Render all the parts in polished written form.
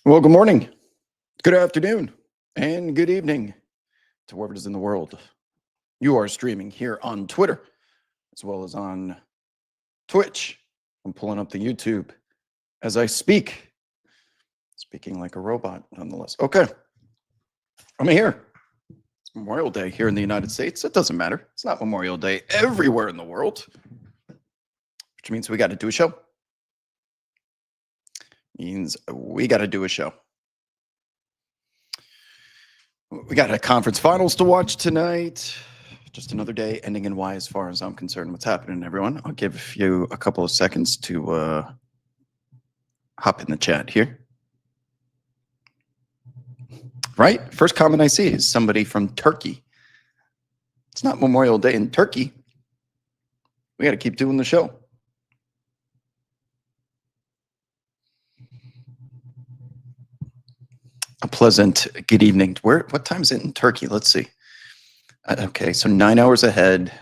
Well, good morning, good afternoon, and good evening to wherever it is in the world. You are streaming here on Twitter as well as on Twitch. I'm pulling up the YouTube as I speak, speaking like a robot nonetheless. Okay, I'm here. It's Memorial Day here in the United States. It doesn't matter. It's not Memorial Day everywhere in the world, which means we got to do a show. Means we got to do a show. We got a conference finals to watch tonight. Just another day ending in Y as far as I'm concerned. What's happening, everyone? I'll give you a couple of seconds to hop in the chat here. Right? First comment I see is somebody from Turkey. It's not Memorial Day in Turkey. We got to keep doing the show. A pleasant good evening. What time is it in Turkey? Let's see. Okay, so 9 hours ahead.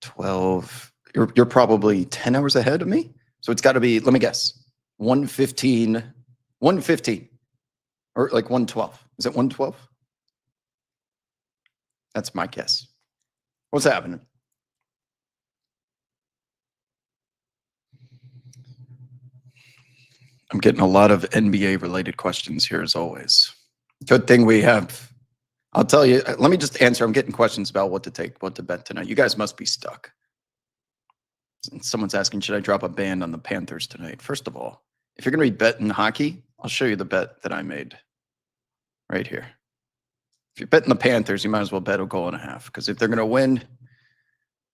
12. You're probably 10 hours ahead of me. So it's got to be, let me guess, 1:15, 1:15, or like 1:12. Is it 1:12? That's my guess. What's happening? I'm getting a lot of NBA related questions here as always. Good thing we have. I'll tell you, let me just answer. I'm getting questions about what to bet tonight. You guys must be stuck. Someone's asking, should I drop a band on the Panthers tonight? First of all, if you're going to be betting hockey, I'll show you the bet that I made right here. If you're betting the Panthers, you might as well bet a goal and a half, because if they're going to win,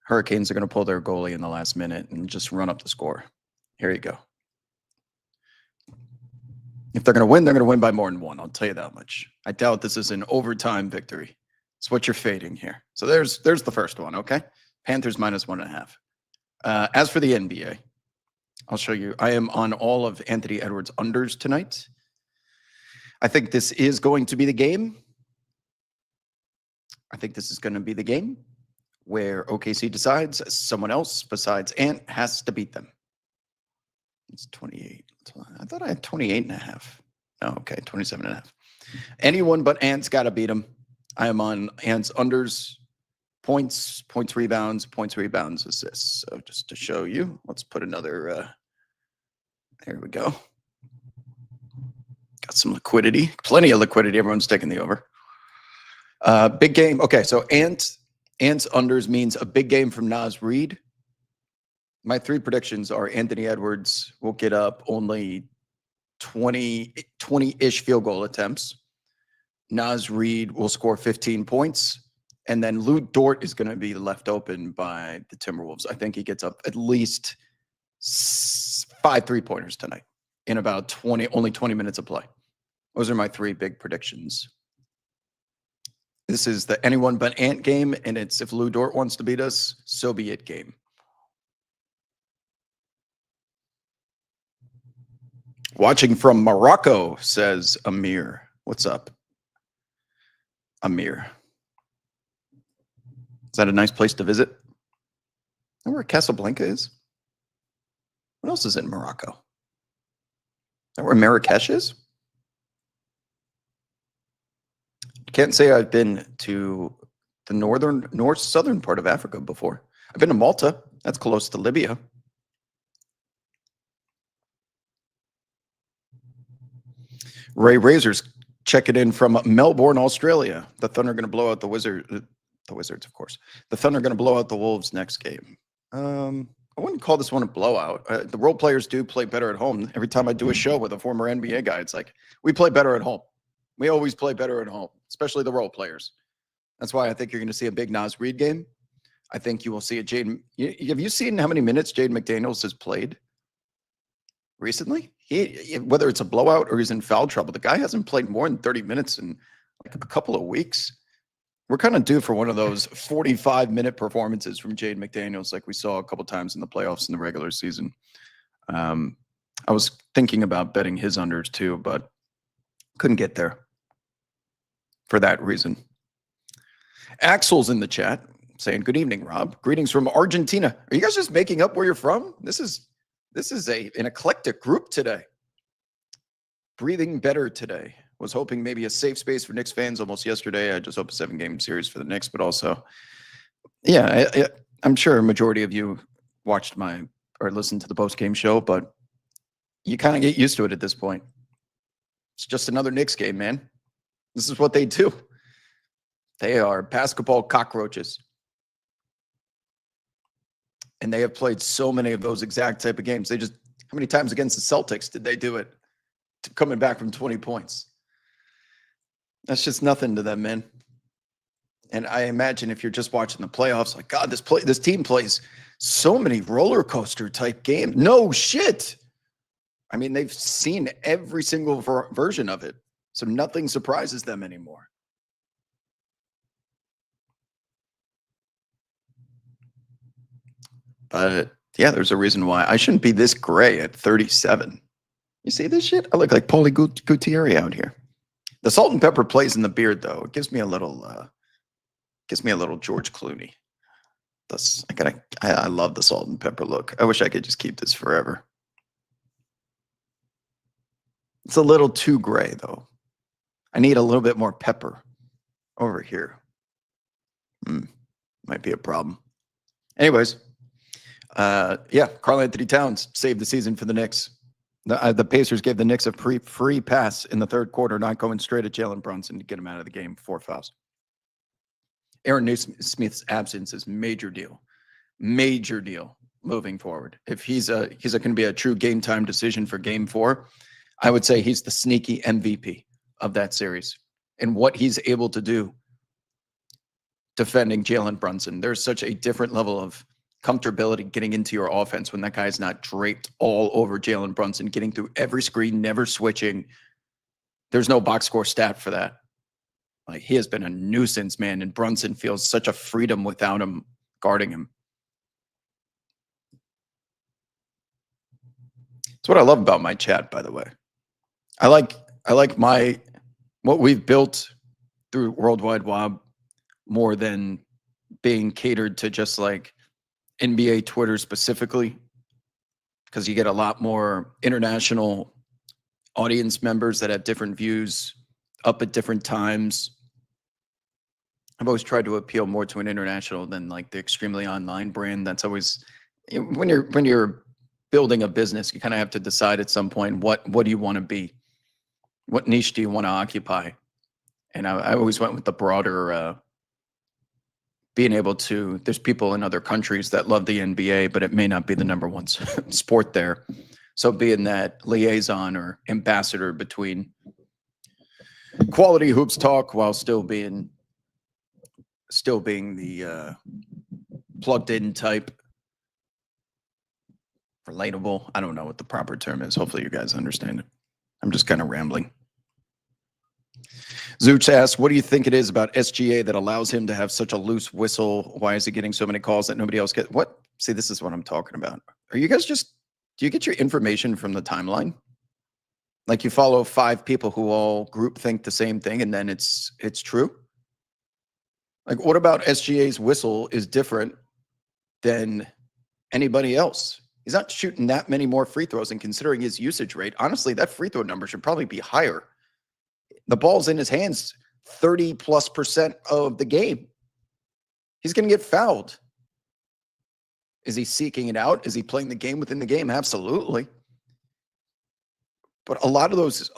Hurricanes are going to pull their goalie in the last minute and just run up the score. Here you go. If they're going to win by more than one. I'll tell you that much. I doubt this is an overtime victory. It's what you're fading here. So there's the first one, okay? Panthers minus 1.5. As for the NBA, I'll show you. I am on all of Anthony Edwards' unders tonight. I think this is going to be the game. I think this is going to be the game where OKC decides someone else besides Ant has to beat them. It's 28. I thought I had 28.5. Oh, okay, 27.5. Anyone but Ant's got to beat him. I am on Ant's unders, points, rebounds, assists. So just to show you, let's put another. There we go. Got some liquidity, plenty of liquidity. Everyone's taking the over. Big game. Okay, so Ant's unders means a big game from Naz Reid. My three predictions are Anthony Edwards will get up only 20-ish field goal attempts. Naz Reid will score 15 points. And then Lou Dort is going to be left open by the Timberwolves. I think he gets up at least 5 3-pointers tonight in about only 20 minutes of play. Those are my three big predictions. This is the anyone but Ant game, and it's if Lou Dort wants to beat us, so be it game. Watching from Morocco, says Amir. What's up, Amir? Is that a nice place to visit? Know where Casablanca is? What else is in Morocco? Is that where Marrakesh is? Can't say I've been to the southern part of Africa before. I've been to Malta. That's close to Libya. Ray Razor's checking in from Melbourne, Australia. The Thunder are going to blow out the Wizards, of course. The Thunder are going to blow out the Wolves next game. I wouldn't call this one a blowout. The role players do play better at home. Every time I do a show with a former NBA guy, it's like, we play better at home. We always play better at home, especially the role players. That's why I think you're going to see a big Naz Reid game. I think you will see a Jaden. Have you seen how many minutes Jaden McDaniels has played recently? Whether it's a blowout or he's in foul trouble, the guy hasn't played more than 30 minutes in like a couple of weeks. We're kind of due for one of those 45-minute performances from Jaden McDaniels like we saw a couple times in the playoffs in the regular season. I was thinking about betting his unders too, but couldn't get there for that reason. Axel's in the chat saying, good evening, Rob. Greetings from Argentina. Are you guys just making up where you're from? This is an eclectic group today. Breathing better today. Was hoping maybe a safe space for Knicks fans almost yesterday. I just hope a 7-game series for the Knicks, but also, yeah, I'm sure a majority of you watched or listened to the post-game show, but you kind of get used to it at this point. It's just another Knicks game, man. This is what they do. They are basketball cockroaches. And they have played so many of those exact type of games. How many times against the Celtics did they do it? Coming back from 20 points. That's just nothing to them, man. And I imagine if you're just watching the playoffs, like, God, this team plays so many roller coaster type games. No shit. I mean, they've seen every single version of it. So nothing surprises them anymore. But yeah, there's a reason why I shouldn't be this gray at 37. You see this shit? I look like Paulie Gutierrez out here. The salt and pepper plays in the beard, though. It gives me a little George Clooney. I love the salt and pepper look. I wish I could just keep this forever. It's a little too gray, though. I need a little bit more pepper over here. Might be a problem. Anyways, yeah, Karl-Anthony Towns saved the season for the Knicks. The Pacers gave the Knicks a free pass in the third quarter, not going straight at Jalen Brunson to get him out of the game. 4 fouls. Aaron Nesmith's absence is major deal moving forward. If he's going to be a true game time decision for Game 4, I would say he's the sneaky MVP of that series and what he's able to do defending Jalen Brunson. There's such a different level of comfortability getting into your offense when that guy's not draped all over Jalen Brunson, getting through every screen, never switching. There's no box score stat for that. Like, he has been a nuisance, man, and Brunson feels such a freedom without him guarding him. That's what I love about my chat, by the way. I like what we've built through Worldwide WOB more than being catered to just like NBA Twitter specifically, because you get a lot more international audience members that have different views up at different times. I've always tried to appeal more to an international than like the extremely online brand. That's always, when you're building a business, you kind of have to decide at some point what do you want to be, what niche do you want to occupy, and I always went with the broader. Being able to, there's people in other countries that love the NBA, but it may not be the number one sport there. So being that liaison or ambassador between quality hoops talk while still being the plugged in type, relatable. I don't know what the proper term is. Hopefully you guys understand it. I'm just kind of rambling. Zooch asks, what do you think it is about SGA that allows him to have such a loose whistle? Why is he getting so many calls that nobody else gets? What? See, this is what I'm talking about. Are you guys do you get your information from the timeline? Like, you follow 5 people who all group think the same thing and then it's true? Like, what about SGA's whistle is different than anybody else? He's not shooting that many more free throws, and considering his usage rate, honestly, that free throw number should probably be higher. The ball's in his hands 30+% of the game. He's going to get fouled. Is he seeking it out? Is he playing the game within the game? Absolutely. But a lot of those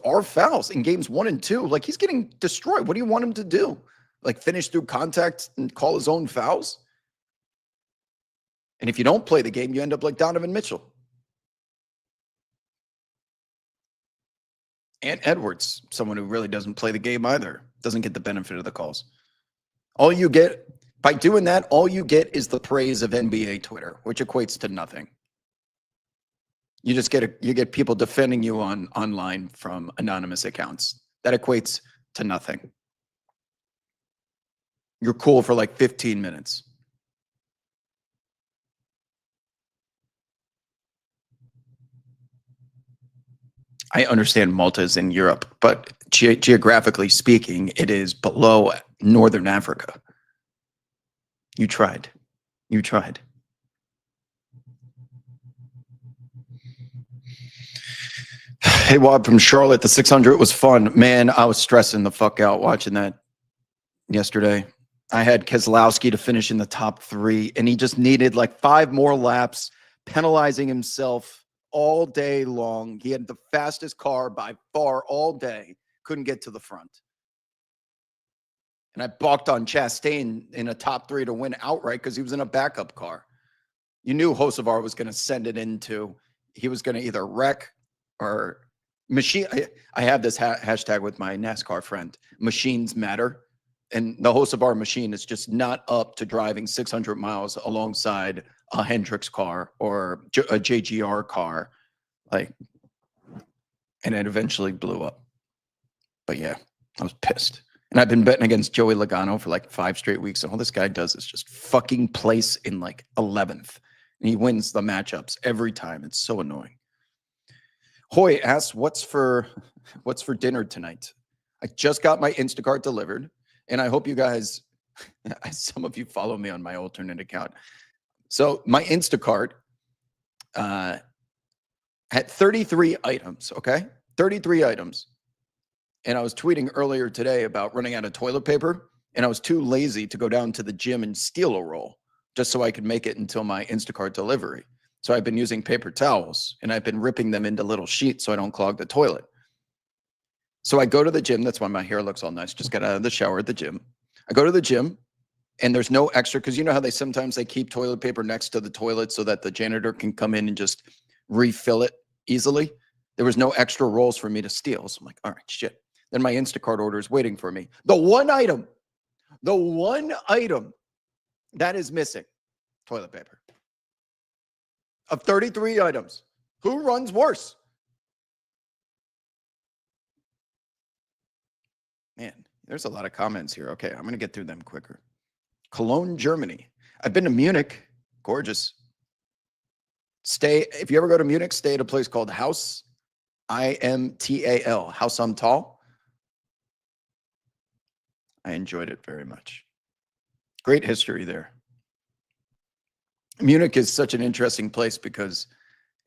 are fouls in games 1 and 2. Like, he's getting destroyed. What do you want him to do? Like, finish through contact and call his own fouls? And if you don't play the game, you end up like Donovan Mitchell. And Edwards, someone who really doesn't play the game either, doesn't get the benefit of the calls. All you get by doing that, all you get is the praise of NBA Twitter, which equates to nothing. You just get people defending you online from anonymous accounts. That equates to nothing. You're cool for like 15 minutes. I understand Malta is in Europe, but geographically speaking, it is below Northern Africa. You tried. You tried. Hey, Wob from Charlotte. The 600 was fun. Man, I was stressing the fuck out watching that yesterday. I had Keselowski to finish in the top 3, and he just needed like 5 more laps, penalizing himself all day long. He had the fastest car by far all day, couldn't get to the front. And I balked on Chastain in a top 3 to win outright because he was in a backup car. You knew Hocevar was going to send it into, he was going to either wreck or machine. I have this hashtag with my NASCAR friend, machines matter. And the Hocevar machine is just not up to driving 600 miles alongside a Hendricks car or a JGR car. Like, and it eventually blew up. But yeah, I was pissed. And I've been betting against Joey Logano for like 5 straight weeks. And all this guy does is just fucking place in like 11th. And he wins the matchups every time. It's so annoying. Hoy asks, what's for dinner tonight? I just got my Instacart delivered. And I hope you guys, some of you follow me on my alternate account. So my Instacart had 33 items, okay? 33 items. And I was tweeting earlier today about running out of toilet paper, and I was too lazy to go down to the gym and steal a roll just so I could make it until my Instacart delivery. So I've been using paper towels, and I've been ripping them into little sheets so I don't clog the toilet. So I go to the gym. That's why my hair looks all nice. Just got out of the shower at the gym. I go to the gym, and there's no extra, because you know how they keep toilet paper next to the toilet so that the janitor can come in and just refill it easily. There was no extra rolls for me to steal. So I'm like, all right, shit. Then my Instacart order is waiting for me. The one item that is missing, toilet paper. Of 33 items, who runs worse? Man, there's a lot of comments here. Okay, I'm going to get through them quicker. Cologne, Germany. I've been to Munich. Gorgeous. If you ever go to Munich, stay at a place called Haus, IMTAL, Haus am Tal. I enjoyed it very much. Great history there. Munich is such an interesting place because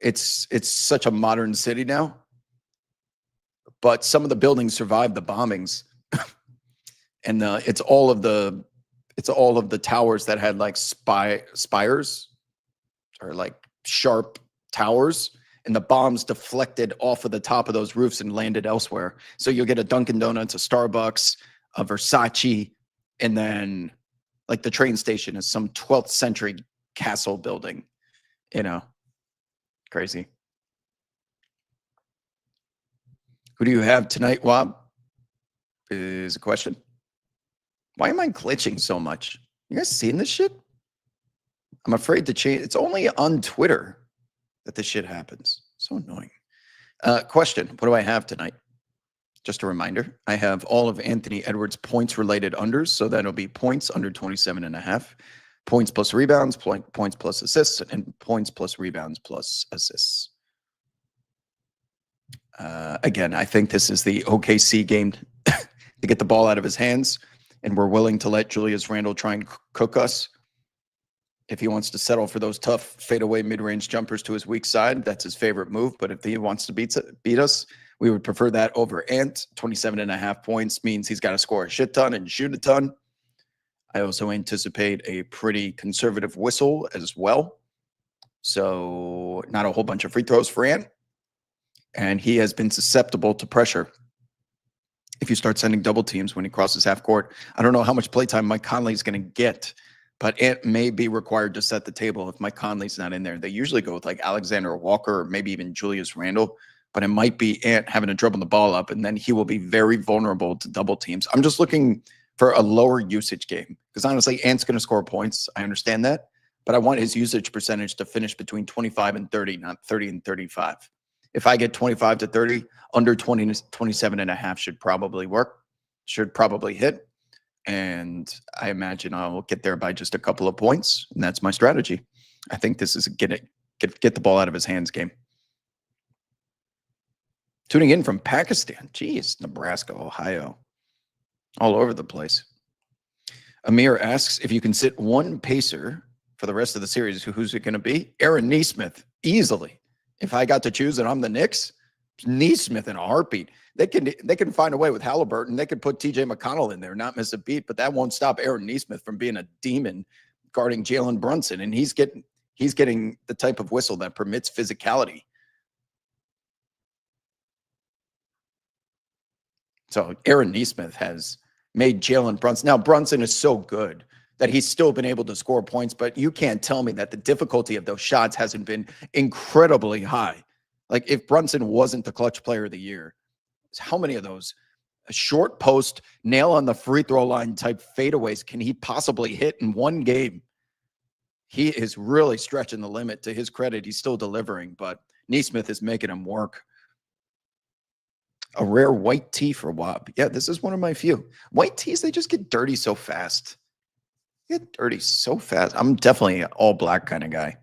it's such a modern city now. But some of the buildings survived the bombings. And it's all of the towers that had like spires or like sharp towers, and the bombs deflected off of the top of those roofs and landed elsewhere. So you'll get a Dunkin' Donuts, a Starbucks, a Versace, and then like the train station is some 12th century castle building, you know, crazy. Who do you have tonight, Wob? Is a question. Why am I glitching so much? You guys seeing this shit? I'm afraid to change. It's only on Twitter that this shit happens. So annoying. Question. What do I have tonight? Just a reminder, I have all of Anthony Edwards' points-related unders, so that'll be points under 27.5, points plus rebounds, points plus assists, and points plus rebounds plus assists. Again, I think this is the OKC game to get the ball out of his hands, and we're willing to let Julius Randle try and cook us. If he wants to settle for those tough fadeaway mid-range jumpers to his weak side, that's his favorite move. But if he wants to beat us, we would prefer that over Ant. 27.5 points means he's got to score a shit ton and shoot a ton. I also anticipate a pretty conservative whistle as well. So not a whole bunch of free throws for Ant. And he has been susceptible to pressure. If you start sending double teams when he crosses half court, I don't know how much playtime Mike Conley is going to get, but Ant may be required to set the table if Mike Conley's not in there. They usually go with like Alexander Walker or maybe even Julius Randle. But it might be Ant having to dribble the ball up, and then he will be very vulnerable to double teams. I'm just looking for a lower usage game because honestly, Ant's going to score points. I understand that, but I want his usage percentage to finish between 25 and 30, not 30 and 35. If I get 25 to 30, under 27.5 should probably work, should probably hit. And I imagine I'll get there by just a couple of points, and that's my strategy. I think this is a get the ball out of his hands game. Tuning in from Pakistan. Geez, Nebraska, Ohio. All over the place. Amir asks, if you can sit one pacer for the rest of the series, who's it going to be? Aaron Nesmith, easily. If I got to choose and I'm the Knicks, Neesmith in a heartbeat. They can find a way with Halliburton. They could put TJ McConnell in there, not miss a beat, but that won't stop Aaron Neesmith from being a demon guarding Jalen Brunson. And he's getting the type of whistle that permits physicality. So Aaron Neesmith has made Jalen Brunson. Now Brunson is so good that he's still been able to score points, but you can't tell me that the difficulty of those shots hasn't been incredibly high. Like if Brunson wasn't the clutch player of the year, how many of those short post, nail on the free throw line type fadeaways can he possibly hit in one game? He is really stretching the limit. To his credit, he's still delivering, but Neesmith is making him work. A rare white tee for Wob. Yeah, this is one of my few. White tees, they just get dirty so fast. Get dirty so fast. I'm definitely an all black kind of guy.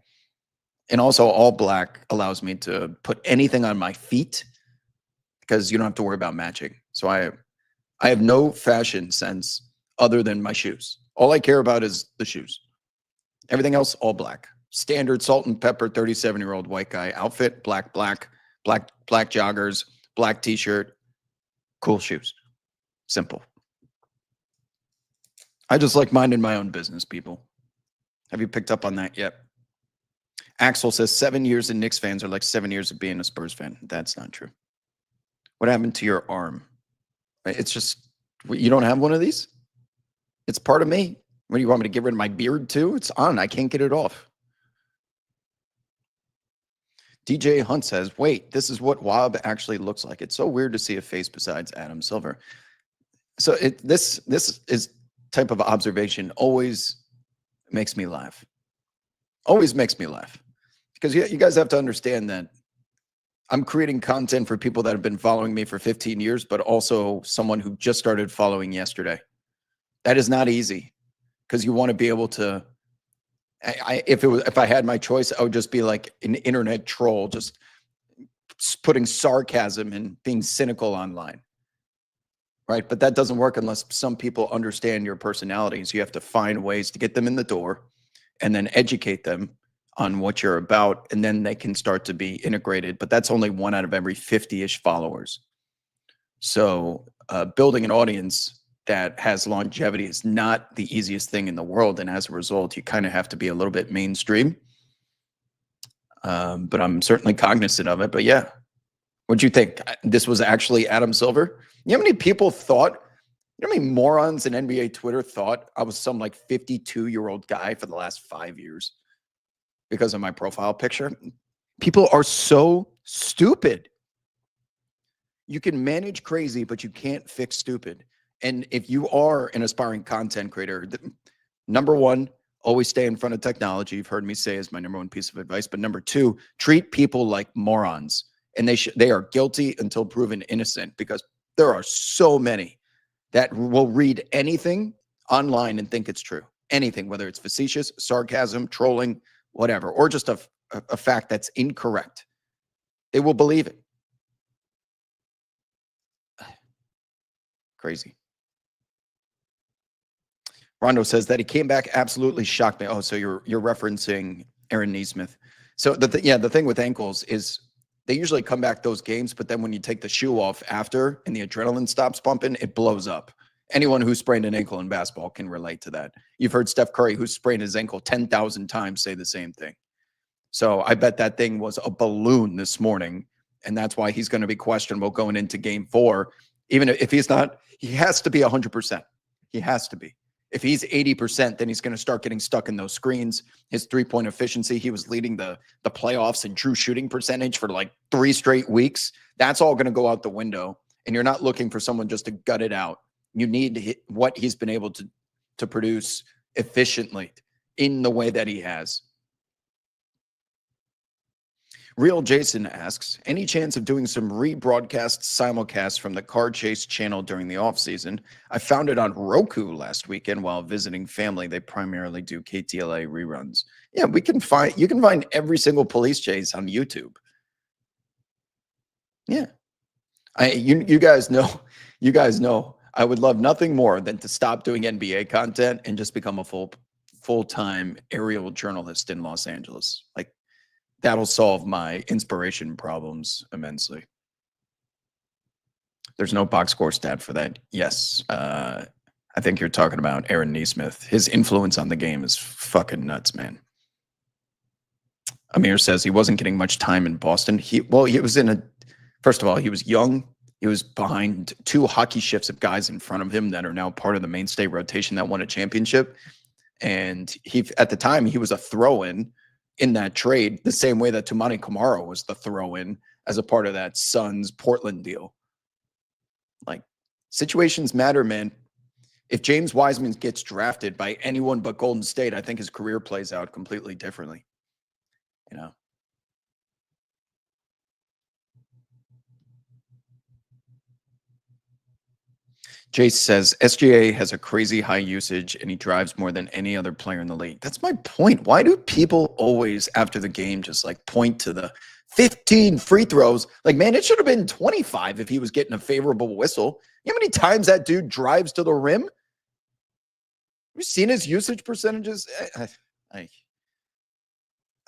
And also all black allows me to put anything on my feet because you don't have to worry about matching. So I have no fashion sense other than my shoes. All I care about is the shoes. Everything else, all black. Standard salt and pepper 37-year-old white guy outfit, black joggers, black t-shirt, cool shoes. Simple. I just like minding my own business, people. Have you picked up on that yet? Axel says 7 years of Knicks fans are like 7 years of being a Spurs fan. That's not true. What happened to your arm? It's just, you don't have one of these? It's part of me. What do you want me to get rid of my beard too? It's on. I can't get it off. DJ Hunt says, wait, this is what Wob actually looks like. It's so weird to see a face besides Adam Silver. So this is type of observation always makes me laugh. Always makes me laugh. Because you guys have to understand that I'm creating content for people that have been following me for 15 years, but also someone who just started following yesterday. That is not easy because you want to be able to, if I had my choice, I would just be like an internet troll, just putting sarcasm and being cynical online. Right. But that doesn't work unless some people understand your personality. So you have to find ways to get them in the door and then educate them on what you're about. And then they can start to be integrated. But that's only 1 out of every 50-ish followers. So building an audience that has longevity is not the easiest thing in the world. And as a result, you kind of have to be a little bit mainstream. But I'm certainly cognizant of it. But yeah, what'd you think? This was actually Adam Silver? You know how many people thought, you know how many morons in NBA Twitter thought I was some like 52-year-old guy for the last 5 years because of my profile picture? People are so stupid. You can manage crazy, but you can't fix stupid. And if you are an aspiring content creator, number one, always stay in front of technology. You've heard me say is my number one piece of advice. But number two, treat people like morons. And they are guilty until proven innocent, because there are so many that will read anything online and think it's true. Anything, whether it's facetious, sarcasm, trolling, whatever, or just a fact that's incorrect. They will believe it. Crazy. Rondo says that he came back absolutely shocked me. Oh, so you're referencing Aaron Neesmith. So the thing with ankles is they usually come back those games, but then when you take the shoe off after and the adrenaline stops pumping, it blows up. Anyone who sprained an ankle in basketball can relate to that. You've heard Steph Curry, who sprained his ankle 10,000 times, say the same thing. So I bet that thing was a balloon this morning, and that's why he's going to be questionable going into game 4. Even if he's not, he has to be 100%. He has to be. If he's 80%, then he's going to start getting stuck in those screens. His three-point efficiency, he was leading the playoffs in true shooting percentage for like 3 straight weeks. That's all going to go out the window, and you're not looking for someone just to gut it out. You need to hit what he's been able to produce efficiently in the way that he has. Real Jason asks, any chance of doing some rebroadcast simulcasts from the Car Chase channel during the offseason? I found it on Roku last weekend while visiting family. They primarily do KTLA reruns. Yeah, you can find every single police chase on YouTube. Yeah. You guys know I would love nothing more than to stop doing NBA content and just become a full-time aerial journalist in Los Angeles. Like, that'll solve my inspiration problems immensely. There's no box score stat for that. Yes. I think you're talking about Aaron Neesmith. His influence on the game is fucking nuts, man. Amir says he wasn't getting much time in Boston. He was in a, first of all, he was young. He was behind two hockey shifts of guys in front of him that are now part of the mainstay rotation that won a championship. And at the time, he was a throw-in in that trade, the same way that Toumani Camara was the throw-in as a part of that Suns Portland deal. Like, situations matter, man. If James Wiseman gets drafted by anyone but Golden State, I think his career plays out completely differently. You know? Jace says SGA has a crazy high usage and he drives more than any other player in the league. That's my point. Why do people always, after the game, just like point to the 15 free throws? Like, man, it should have been 25 if he was getting a favorable whistle. You know how many times that dude drives to the rim? Have you seen his usage percentages? I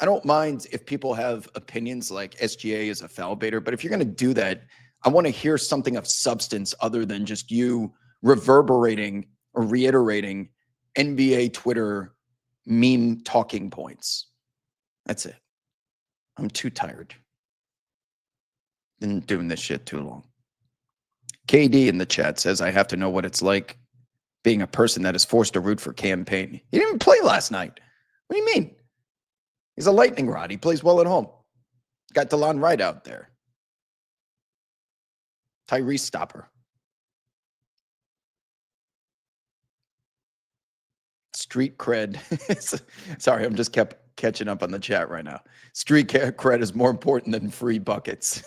don't mind if people have opinions like SGA is a foul baiter, but if you're going to do that, I want to hear something of substance other than just you reverberating or reiterating NBA Twitter meme talking points. That's it. I'm too tired. Been doing this shit too long. KD in the chat says, I have to know what it's like being a person that is forced to root for campaign. He didn't even play last night. What do you mean? He's a lightning rod. He plays well at home. Got DeLon Wright out there. Tyrese Stopper. Street cred. Sorry, I'm just kept catching up on the chat right now. Street cred is more important than free buckets.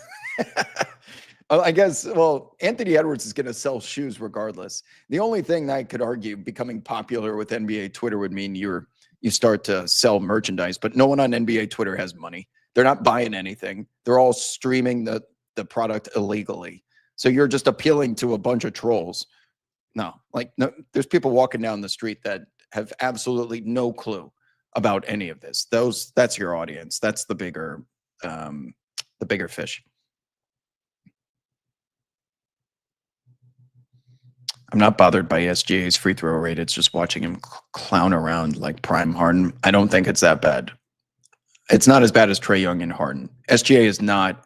I guess, well, Anthony Edwards is going to sell shoes regardless. The only thing that I could argue becoming popular with NBA Twitter would mean you start to sell merchandise, but no one on NBA Twitter has money. They're not buying anything. They're all streaming the product illegally. So you're just appealing to a bunch of trolls. No, there's people walking down the street that have absolutely no clue about any of this. That's your audience. That's the bigger fish. I'm not bothered by SGA's free throw rate. It's just watching him clown around like Prime Harden. I don't think it's that bad. It's not as bad as Trae Young and Harden. SGA is not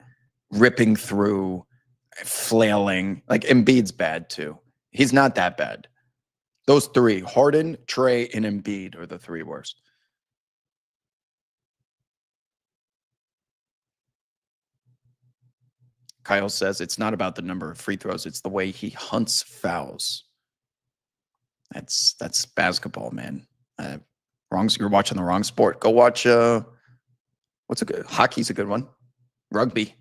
ripping through, flailing. Like, Embiid's bad too. He's not that bad. Those three, Harden, Trae, and Embiid, are the three worst. Kyle says it's not about the number of free throws. It's the way he hunts fouls. That's basketball, man. You're watching the wrong sport. Go watch, what's a good, hockey's a good one. Rugby.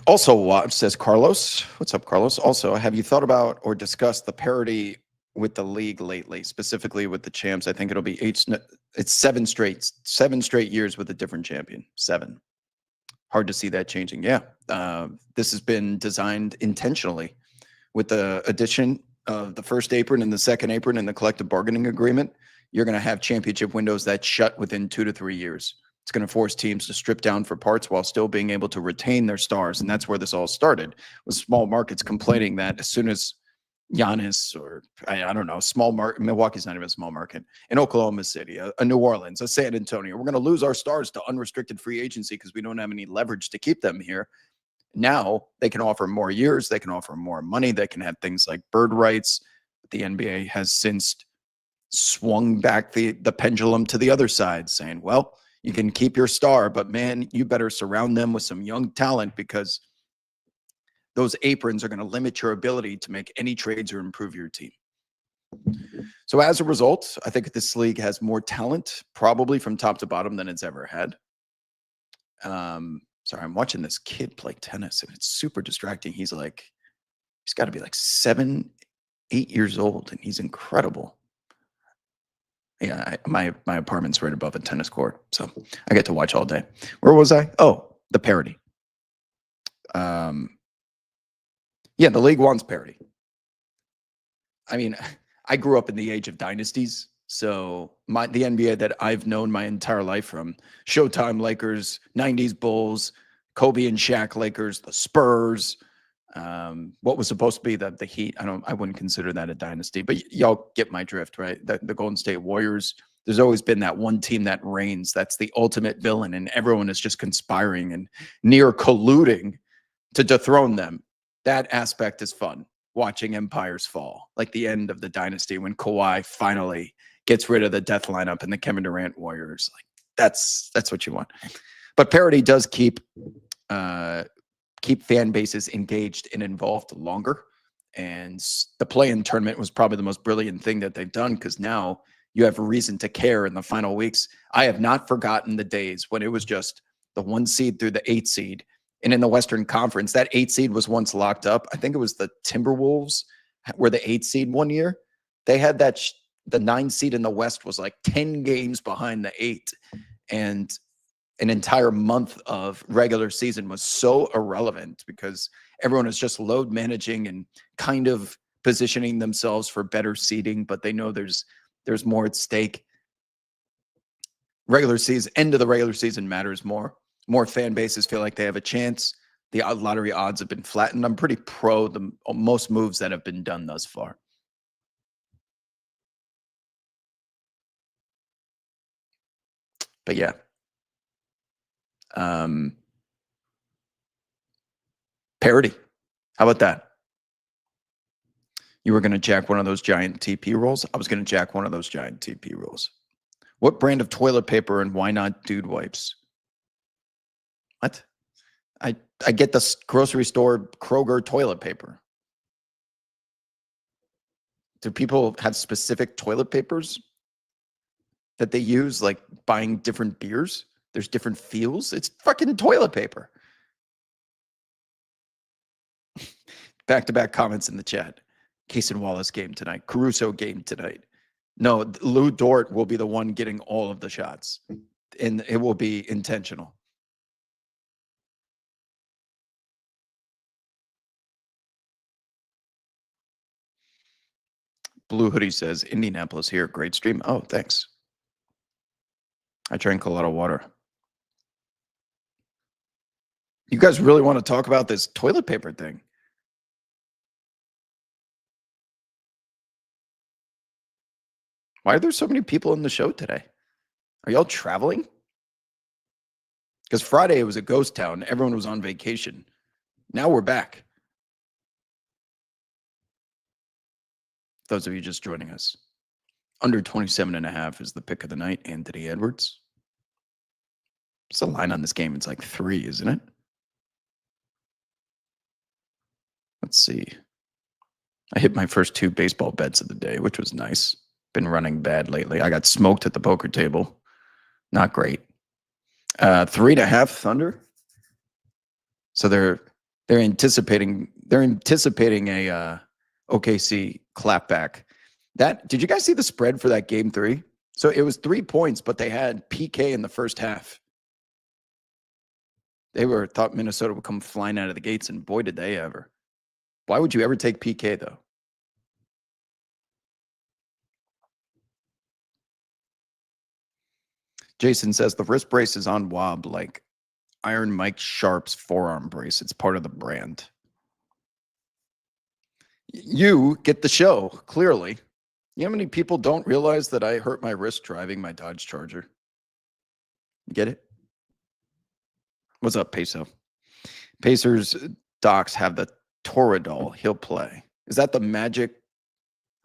Also, says Carlos. What's up, Carlos? Also, have you thought about or discussed the parity with the league lately, specifically with the champs? I think it'll be it's 7 straight years with a different champion. 7. Hard to see that changing. Yeah. This has been designed intentionally with the addition of the first apron and the second apron and the collective bargaining agreement. You're going to have championship windows that shut within 2 to 3 years. It's going to force teams to strip down for parts while still being able to retain their stars. And that's where this all started, with small markets complaining that as soon as Giannis, or I don't know, small market, Milwaukee's not even a small market, in Oklahoma City, a New Orleans, a San Antonio, we're going to lose our stars to unrestricted free agency because we don't have any leverage to keep them here. Now they can offer more years, they can offer more money, they can have things like bird rights. The NBA has since swung back the pendulum to the other side, saying, well, you can keep your star, but man, you better surround them with some young talent, because those aprons are going to limit your ability to make any trades or improve your team. So as a result, I think this league has more talent, probably from top to bottom, than it's ever had. Sorry, I'm watching this kid play tennis, and it's super distracting. He's got to be like 7, 8 years old, and he's incredible. Yeah, my apartment's right above a tennis court, so I get to watch all day. Where was I? Oh, the parity. Yeah, the league wants parity. I mean, I grew up in the age of dynasties, So the NBA that I've known my entire life, from Showtime Lakers, 90s Bulls, Kobe and Shaq Lakers, the Spurs, what was supposed to be the Heat. I wouldn't consider that a dynasty, but y'all get my drift, right? The Golden State Warriors. There's always been that one team that reigns. That's the ultimate villain, and everyone is just conspiring and near colluding to dethrone them. That aspect is fun. Watching empires fall, like the end of the dynasty when Kawhi finally gets rid of the death lineup and the Kevin Durant Warriors. Like that's what you want. But parity does keep fan bases engaged and involved longer. And the play-in tournament was probably the most brilliant thing that they've done, because now you have a reason to care in the final weeks. I have not forgotten the days when it was just the 1 seed through the 8 seed. And in the Western Conference, that 8 seed was once locked up. I think it was the Timberwolves were the 8 seed one year. They had that the 9 seed in the West was like 10 games behind the 8. And an entire month of regular season was so irrelevant because everyone is just load managing and kind of positioning themselves for better seeding, but they know there's more at stake. Regular season, end of the regular season matters more. More fan bases feel like they have a chance. The lottery odds have been flattened. I'm pretty pro the most moves that have been done thus far. But yeah. Parity. How about that? You were going to jack one of those giant TP rolls. I was going to jack one of those giant TP rolls. What brand of toilet paper, and why not Dude Wipes? What? I get the grocery store Kroger toilet paper. Do people have specific toilet papers that they use, like buying different beers? There's different feels. It's fucking toilet paper. Back-to-back comments in the chat. Case and Wallace game tonight. Caruso game tonight. No, Lou Dort will be the one getting all of the shots, and it will be intentional. Blue Hoodie says, Indianapolis here. Great stream. Oh, thanks. I drank a lot of water. You guys really want to talk about this toilet paper thing? Why are there so many people in the show today? Are y'all traveling? Because Friday it was a ghost town. Everyone was on vacation. Now we're back. Those of you just joining us. Under 27.5 is the pick of the night, Anthony Edwards. What's the line on this game? It's like 3, isn't it? Let's see. I hit my first 2 baseball bets of the day, which was nice. Been running bad lately. I got smoked at the poker table. Not great. 3.5 Thunder. So they're anticipating a OKC clapback. Did you guys see the spread for that game 3? So it was 3 points, but they had PK in the first half. They thought Minnesota would come flying out of the gates, and boy, did they ever. Why would you ever take PK, though? Jason says the wrist brace is on Wob like Iron Mike Sharp's forearm brace. It's part of the brand. You get the show, clearly. You know how many people don't realize that I hurt my wrist driving my Dodge Charger? You get it? What's up, Peso? Pacers docs have the Toradol. He'll play. Is that the magic?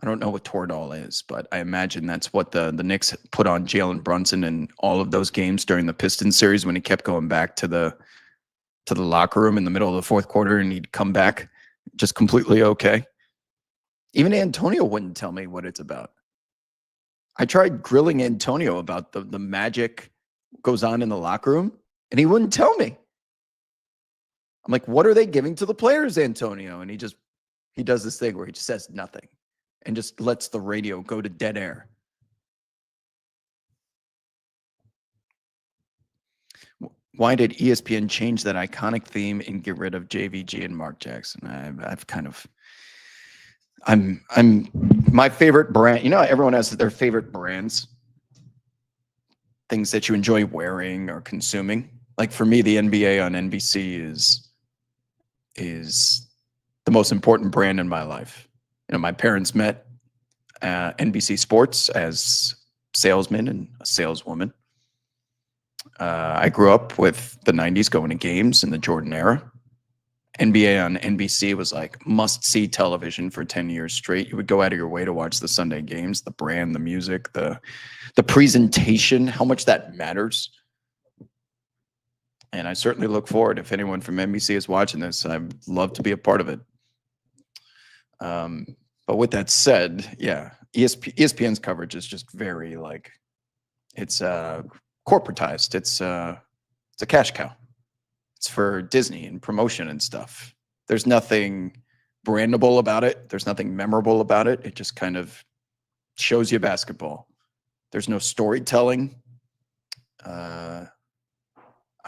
I don't know what Toradol is, but I imagine that's what the Knicks put on Jalen Brunson in all of those games during the Pistons series when he kept going back to the locker room in the middle of the fourth quarter, and he'd come back just completely okay. Even Antonio wouldn't tell me what it's about. I tried grilling Antonio about the magic goes on in the locker room, and he wouldn't tell me. I'm like, what are they giving to the players, Antonio? And he does this thing where he just says nothing and just lets the radio go to dead air. Why did ESPN change that iconic theme and get rid of JVG and Mark Jackson? I'm my favorite brand. You know, everyone has their favorite brands, things that you enjoy wearing or consuming. Like for me, the NBA on NBC is the most important brand in my life. You know, my parents met NBC Sports as salesmen and a saleswoman. I grew up with the 90s going to games in the Jordan era. NBA on NBC was like must see television for 10 years straight. You would go out of your way to watch the Sunday games, the brand, the music, the presentation, how much that matters. And I certainly look forward, if anyone from NBC is watching this, I'd love to be a part of it. But with that said, yeah, ESPN's coverage is just very like it's corporatized. It's a cash cow. It's for Disney and promotion and stuff. There's nothing brandable about it. There's nothing memorable about it. It just kind of shows you basketball. There's no storytelling. I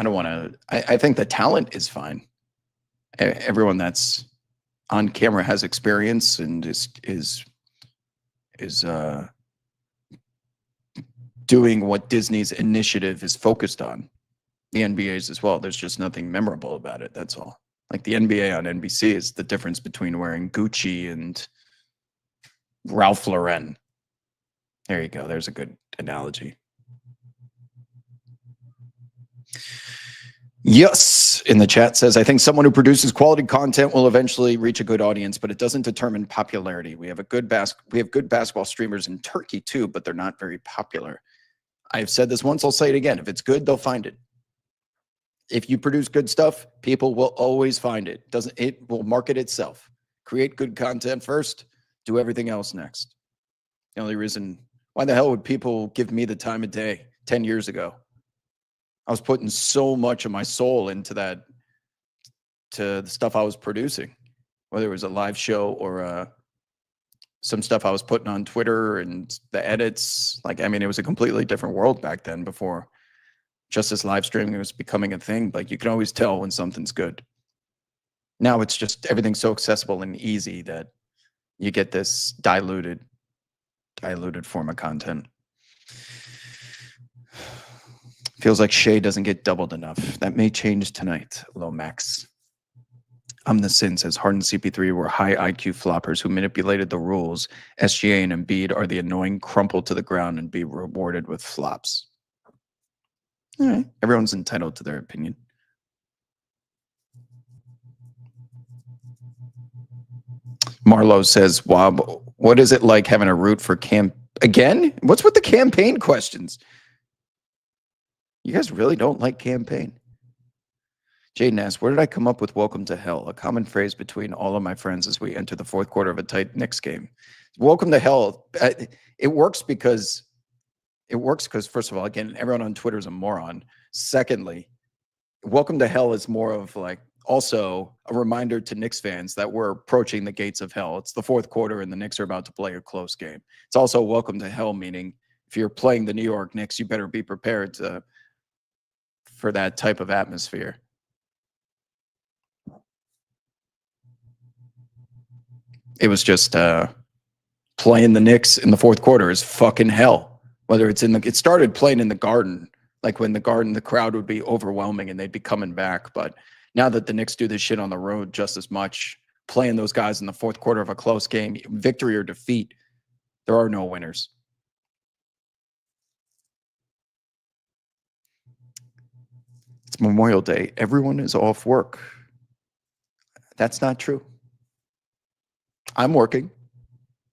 don't want to. I think the talent is fine. Everyone that's on camera has experience and is doing what Disney's initiative is focused on. The NBA's as well. There's just nothing memorable about it. That's all. Like the NBA on NBC is the difference between wearing Gucci and Ralph Lauren. There you go. There's a good analogy. Yes, in the chat says, I think someone who produces quality content will eventually reach a good audience, but it doesn't determine popularity. We have good basketball streamers in Turkey too, but they're not very popular. I've said this once, I'll say it again. If it's good, they'll find it. If you produce good stuff, people will always find it. It will market itself. Create good content first, do everything else next. The only reason, why the hell would people give me the time of day 10 years ago? I was putting so much of my soul into that, to the stuff I was producing, whether it was a live show or some stuff I was putting on Twitter and the edits. Like, I mean, it was a completely different world back then before just as live streaming was becoming a thing. Like, you can always tell when something's good. Now it's just everything's so accessible and easy that you get this diluted form of content. Feels like Shea doesn't get doubled enough. That may change tonight, Lomax. The Sin says Harden CP3 were high IQ floppers who manipulated the rules. SGA and Embiid are the annoying crumple to the ground and be rewarded with flops. All right. Everyone's entitled to their opinion. Marlowe says, Wob, what is it like having a root for again? What's with the campaign questions? You guys really don't like campaign. Jaden asks, where did I come up with welcome to hell? A common phrase between all of my friends as we enter the fourth quarter of a tight Knicks game. Welcome to hell. It works because, first of all, again, everyone on Twitter is a moron. Secondly, welcome to hell is more of like also a reminder to Knicks fans that we're approaching the gates of hell. It's the fourth quarter and the Knicks are about to play a close game. It's also welcome to hell, meaning if you're playing the New York Knicks, you better be prepared for that type of atmosphere. It was just playing the Knicks in the fourth quarter is fucking hell. Whether it's it started playing in the Garden, like when the Garden, the crowd would be overwhelming and they'd be coming back. But now that the Knicks do this shit on the road just as much, playing those guys in the fourth quarter of a close game, victory or defeat, there are no winners. It's Memorial Day. Everyone is off work. That's not true. I'm working.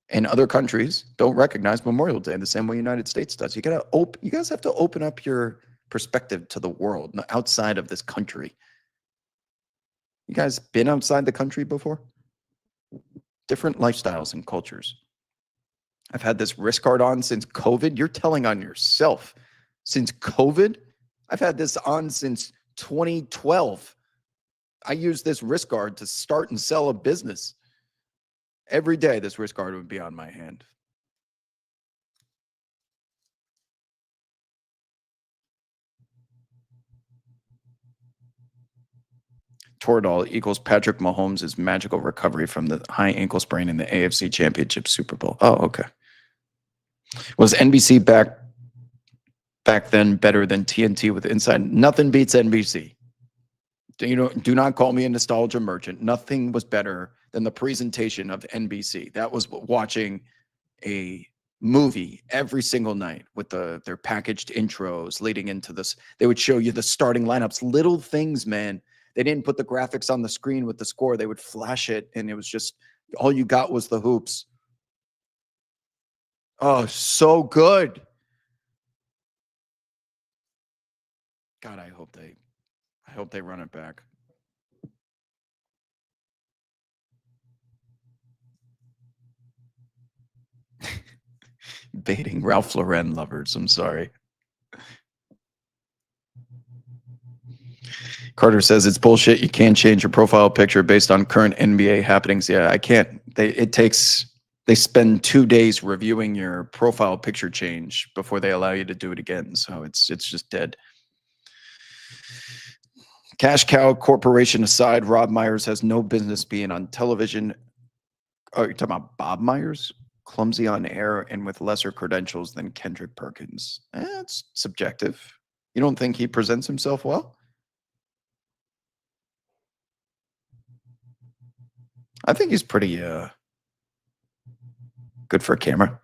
And other countries don't recognize Memorial Day the same way the United States does. You guys have to open up your perspective to the world outside of this country. You guys been outside the country before? Different lifestyles and cultures. I've had this wrist guard on since COVID. You're telling on yourself. Since COVID, I've had this on since 2012. I use this wrist guard to start and sell a business. Every day, this wrist guard would be on my hand. Toradol equals Patrick Mahomes' magical recovery from the high ankle sprain in the AFC Championship Super Bowl. Oh, okay. Was NBC back then better than TNT with Inside? Nothing beats NBC. Do not call me a nostalgia merchant. Nothing was better than the presentation of NBC. That was watching a movie every single night with their packaged intros leading into this. They would show you the starting lineups, little things, man. They didn't put the graphics on the screen with the score. They would flash it, and it was just all you got was the hoops. Oh, so good. God, I hope they run it back. Baiting Ralph Lauren lovers. I'm sorry. Carter says it's bullshit. You can't change your profile picture based on current NBA happenings. Yeah, I can't. They spend 2 days reviewing your profile picture change before they allow you to do it again. So it's just dead. Cash Cow Corporation aside, Rob Myers has no business being on television. Oh, you're talking about Bob Myers? Clumsy on air and with lesser credentials than Kendrick Perkins. It's subjective. You don't think he presents himself well? I think he's pretty good for a camera.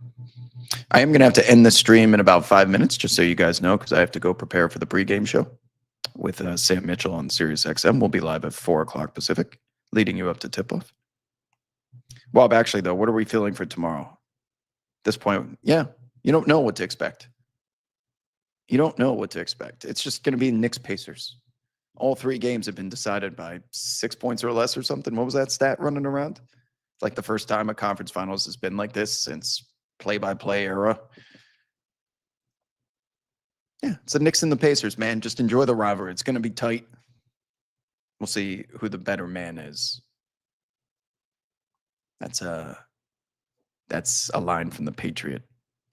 I am going to have to end the stream in about 5 minutes, just so you guys know, because I have to go prepare for the pregame show with Sam Mitchell on Sirius XM. We'll be live at 4 o'clock Pacific, leading you up to tip-off. Well, actually, though, what are we feeling for tomorrow? At this point, yeah, you don't know what to expect. You don't know what to expect. It's just going to be Knicks Pacers. All 3 games have been decided by 6 points or less or something. What was that stat running around? It's like the first time a conference finals has been like this since play-by-play era. Yeah, it's the Knicks and the Pacers, man. Just enjoy the rivalry. It's going to be tight. We'll see who the better man is. That's a line from the Patriot.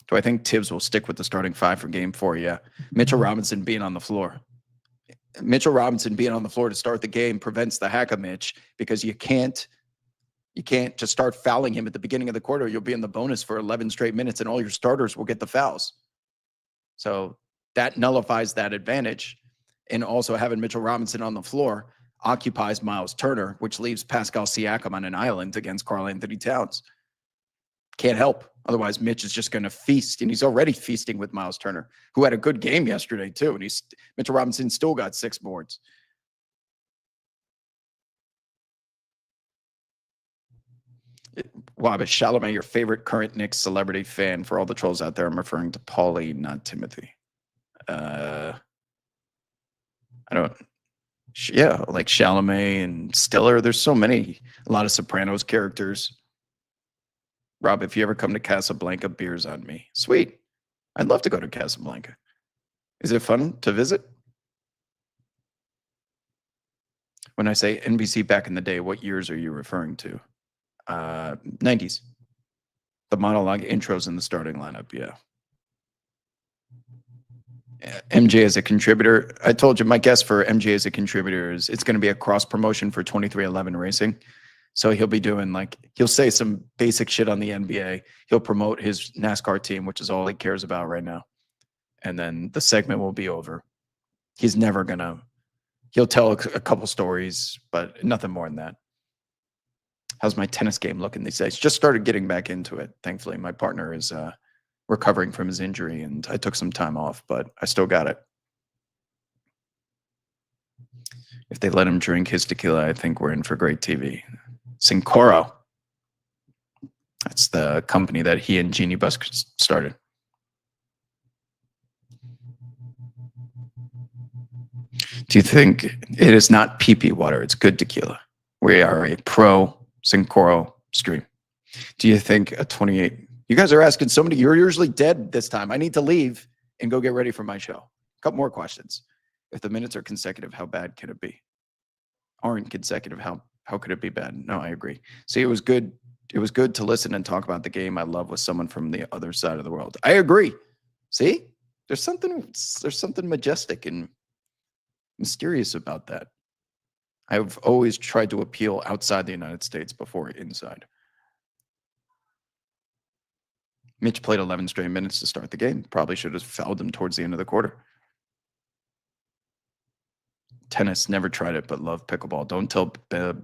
Do I think Tibbs will stick with the starting 5 for game 4? Yeah. Mitchell Robinson being on the floor. Mitchell Robinson being on the floor to start the game prevents the hack of Mitch, because you can't just start fouling him at the beginning of the quarter. You'll be in the bonus for 11 straight minutes and all your starters will get the fouls. So that nullifies that advantage. And also having Mitchell Robinson on the floor occupies Miles Turner, which leaves Pascal Siakam on an island against Karl-Anthony Towns. Can't help. Otherwise, Mitch is just going to feast, and he's already feasting with Miles Turner, who had a good game yesterday too. And Mitchell Robinson still got 6 boards. Wow, but Chalamet, your favorite current Knicks celebrity fan? For all the trolls out there, I'm referring to Paulie, not Timothy. I don't. Yeah, like Chalamet and Stiller. There's so many. A lot of Sopranos characters. Rob, if you ever come to Casablanca, beers on me. Sweet. I'd love to go to Casablanca. Is it fun to visit? When I say NBC back in the day, what years are you referring to? 90s. The monologue intros in the starting lineup, yeah. MJ as a contributor. I told you my guess for MJ as a contributor is it's going to be a cross promotion for 23XI Racing. So he'll be doing he'll say some basic shit on the NBA. He'll promote his NASCAR team, which is all he cares about right now. And then the segment will be over. He's never going to, he'll tell a couple stories, but nothing more than that. How's my tennis game looking these days? Just started getting back into it. Thankfully, my partner is recovering from his injury, and I took some time off, but I still got it. If they let him drink his tequila, I think we're in for great TV. Cincoro. That's the company that he and Jeannie Busk started. Do you think it is not pee-pee water? It's good tequila. We are a pro Cincoro stream. Do you think a 28? You guys are asking so many. You're usually dead this time. I need to leave and go get ready for my show. A couple more questions. If the minutes are consecutive, how bad can it be? Aren't consecutive, how could it be bad? No, I agree. See, it was good. It was good to listen and talk about the game I love with someone from the other side of the world. I agree. See, there's something majestic and mysterious about that. I've always tried to appeal outside the United States before inside. Mitch played 11 straight minutes to start the game. Probably should have fouled him towards the end of the quarter. Tennis, never tried it, but love pickleball. Don't tell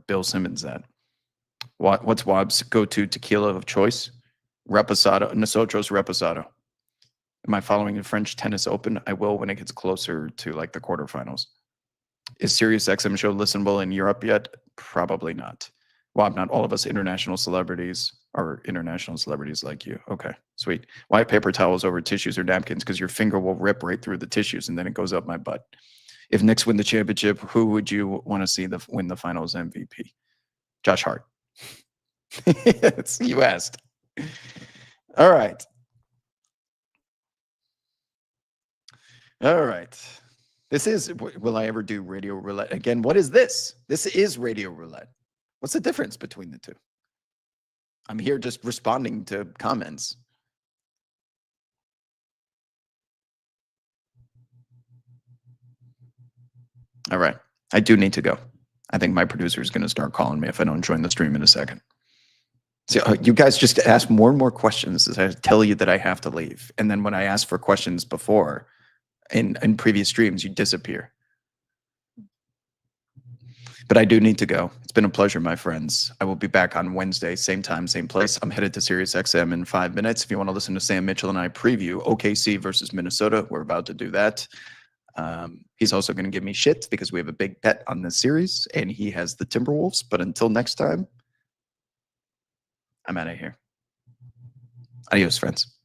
Bill Simmons that. What's Wobb's go-to tequila of choice? Reposado, Nosotros Reposado. Am I following the French Tennis Open? I will when it gets closer to like the quarterfinals. Is Sirius XM show listenable in Europe yet? Probably not. Wob, not all of us international celebrities are international celebrities like you. Okay, sweet. Why paper towels over tissues or napkins? Because your finger will rip right through the tissues and then it goes up my butt. If Knicks win the championship, who would you want to see win the finals MVP? Josh Hart. You asked. All right. All right. This is, will I ever do Radio Roulette again? What is this? This is Radio Roulette. What's the difference between the two? I'm here just responding to comments. All right. I do need to go. I think my producer is going to start calling me if I don't join the stream in a second. So you guys just ask more and more questions as I tell you that I have to leave. And then when I ask for questions before in previous streams, you disappear. But I do need to go. It's been a pleasure, my friends. I will be back on Wednesday, same time, same place. I'm headed to Sirius XM in 5 minutes. If you want to listen to Sam Mitchell and I preview OKC versus Minnesota, we're about to do that. He's also going to give me shit because we have a big bet on this series, and he has the Timberwolves. But until next time, I'm out of here. Adios, friends.